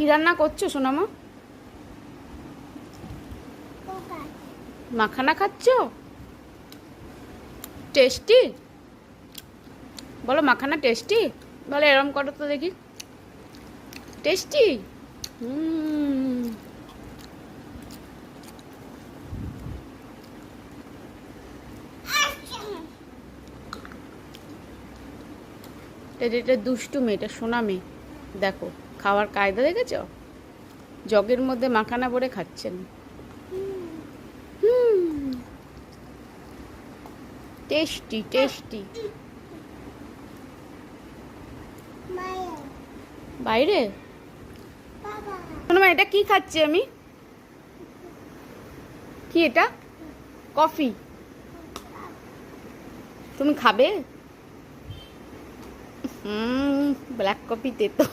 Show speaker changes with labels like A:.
A: কি রান্না করছো সোনামা? মাখানা খাচ্ছ? টেস্টি? বলো মাখানা টেস্টি? বলো এরম করো তো দেখি। টেস্টি? এটা দুষ্টু মেয়ে, এটা সোনা মেয়ে। দেখো খাওয়ার কায়দা দেখেছ? জগের মধ্যে মাখানা ভরে খাচ্ছেন। Tasty tasty. বাইরে সোনামা এটা কি খাচ্ছি আমি? কি এটা? কফি? তুমি খাবে? ব্ল্যাক কফি তেতো।